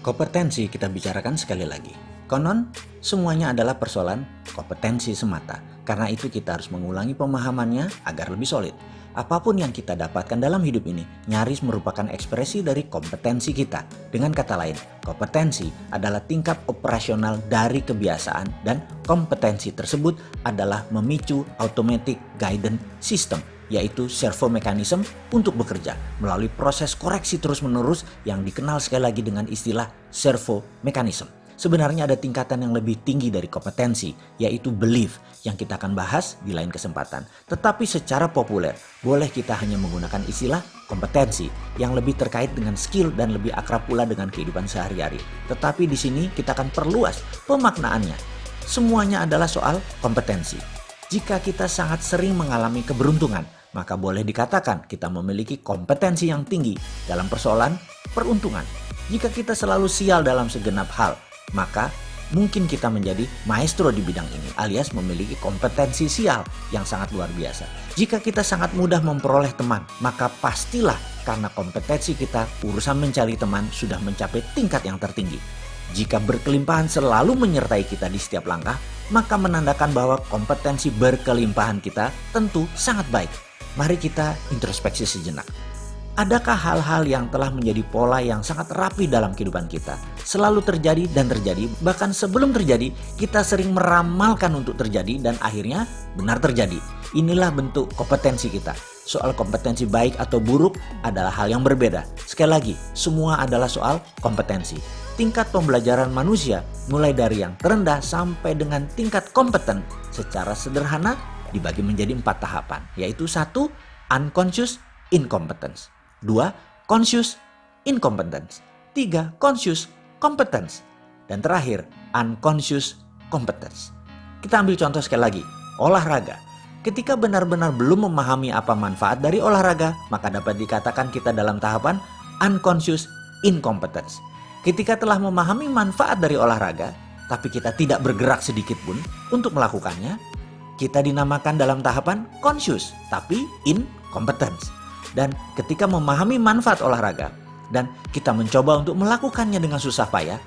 Kompetensi kita bicarakan sekali lagi. Konon, semuanya adalah persoalan kompetensi semata. Karena itu kita harus mengulangi pemahamannya agar lebih solid. Apapun yang kita dapatkan dalam hidup ini nyaris merupakan ekspresi dari kompetensi kita. Dengan kata lain, kompetensi adalah tingkat operasional dari kebiasaan dan kompetensi tersebut adalah memicu automatic guidance system, yaitu servo mechanism untuk bekerja melalui proses koreksi terus-menerus yang dikenal sekali lagi dengan istilah servo mechanism. Sebenarnya ada tingkatan yang lebih tinggi dari kompetensi, yaitu belief, yang kita akan bahas di lain kesempatan. Tetapi secara populer, boleh kita hanya menggunakan istilah kompetensi yang lebih terkait dengan skill dan lebih akrab pula dengan kehidupan sehari-hari. Tetapi di sini kita akan perluas pemaknaannya. Semuanya adalah soal kompetensi. Jika kita sangat sering mengalami keberuntungan, maka boleh dikatakan kita memiliki kompetensi yang tinggi dalam persoalan peruntungan. Jika kita selalu sial dalam segenap hal, maka mungkin kita menjadi maestro di bidang ini alias memiliki kompetensi sial yang sangat luar biasa. Jika kita sangat mudah memperoleh teman, maka pastilah karena kompetensi kita urusan mencari teman sudah mencapai tingkat yang tertinggi. Jika berkelimpahan selalu menyertai kita di setiap langkah, maka menandakan bahwa kompetensi berkelimpahan kita tentu sangat baik. Mari kita introspeksi sejenak. Adakah hal-hal yang telah menjadi pola yang sangat rapi dalam kehidupan kita? Selalu terjadi dan terjadi, bahkan sebelum terjadi kita sering meramalkan untuk terjadi dan akhirnya benar terjadi. Inilah bentuk kompetensi kita. Soal kompetensi baik atau buruk adalah hal yang berbeda. Sekali lagi, semua adalah soal kompetensi. Tingkat pembelajaran manusia mulai dari yang terendah sampai dengan tingkat kompeten secara sederhana dibagi menjadi 4 tahapan, yaitu 1. Unconscious incompetence, 2. Conscious incompetence, 3. Conscious competence, dan terakhir unconscious competence. Kita ambil contoh sekali lagi, olahraga. Ketika benar-benar belum memahami apa manfaat dari olahraga, maka dapat dikatakan kita dalam tahapan unconscious incompetence. Ketika telah memahami manfaat dari olahraga, tapi kita tidak bergerak sedikit pun untuk melakukannya, kita dinamakan dalam tahapan conscious, tapi incompetence. Dan ketika memahami manfaat olahraga dan kita mencoba untuk melakukannya dengan susah payah,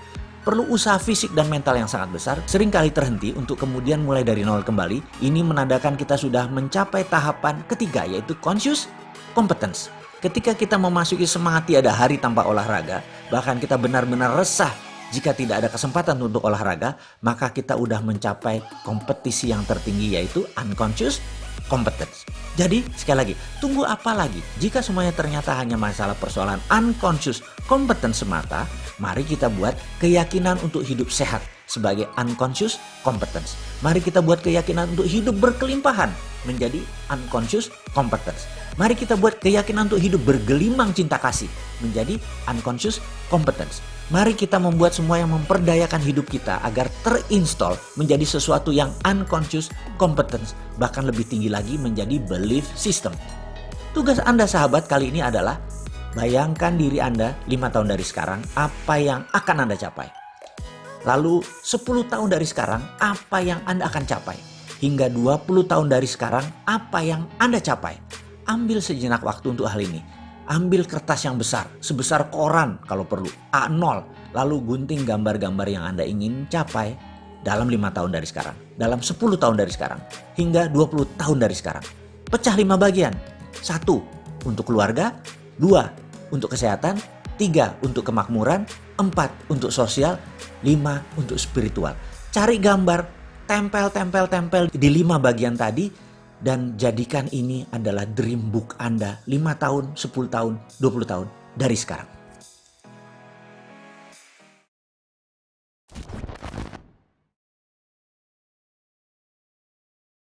perlu usaha fisik dan mental yang sangat besar, seringkali terhenti untuk kemudian mulai dari nol kembali. Ini menandakan kita sudah mencapai tahapan ketiga, yaitu conscious competence. Ketika kita memasuki semangat tiada hari tanpa olahraga, bahkan kita benar-benar resah jika tidak ada kesempatan untuk olahraga, maka kita udah mencapai kompetisi yang tertinggi, yaitu unconscious competence. Jadi sekali lagi, tunggu apa lagi? Jika semuanya ternyata hanya masalah persoalan unconscious competence semata, mari kita buat keyakinan untuk hidup sehat sebagai unconscious competence. Mari kita buat keyakinan untuk hidup berkelimpahan menjadi unconscious competence. Mari kita buat keyakinan untuk hidup bergelimang cinta kasih menjadi unconscious competence. Mari kita membuat semua yang memperdayakan hidup kita agar terinstall menjadi sesuatu yang unconscious competence, bahkan lebih tinggi lagi menjadi belief system. Tugas Anda sahabat kali ini adalah bayangkan diri Anda 5 tahun dari sekarang, apa yang akan Anda capai. Lalu 10 tahun dari sekarang, apa yang Anda akan capai. Hingga 20 tahun dari sekarang, apa yang Anda capai. Ambil sejenak waktu untuk hal ini. Ambil kertas yang besar, sebesar koran kalau perlu, A0. Lalu gunting gambar-gambar yang Anda ingin capai dalam 5 tahun dari sekarang. Dalam 10 tahun dari sekarang. Hingga 20 tahun dari sekarang. Pecah 5 bagian. 1 untuk keluarga, 2 untuk kesehatan, 3 untuk kemakmuran, 4 untuk sosial, 5 untuk spiritual. Cari gambar, tempel di 5 bagian tadi, dan jadikan ini adalah dream book Anda 5 tahun, 10 tahun, 20 tahun dari sekarang.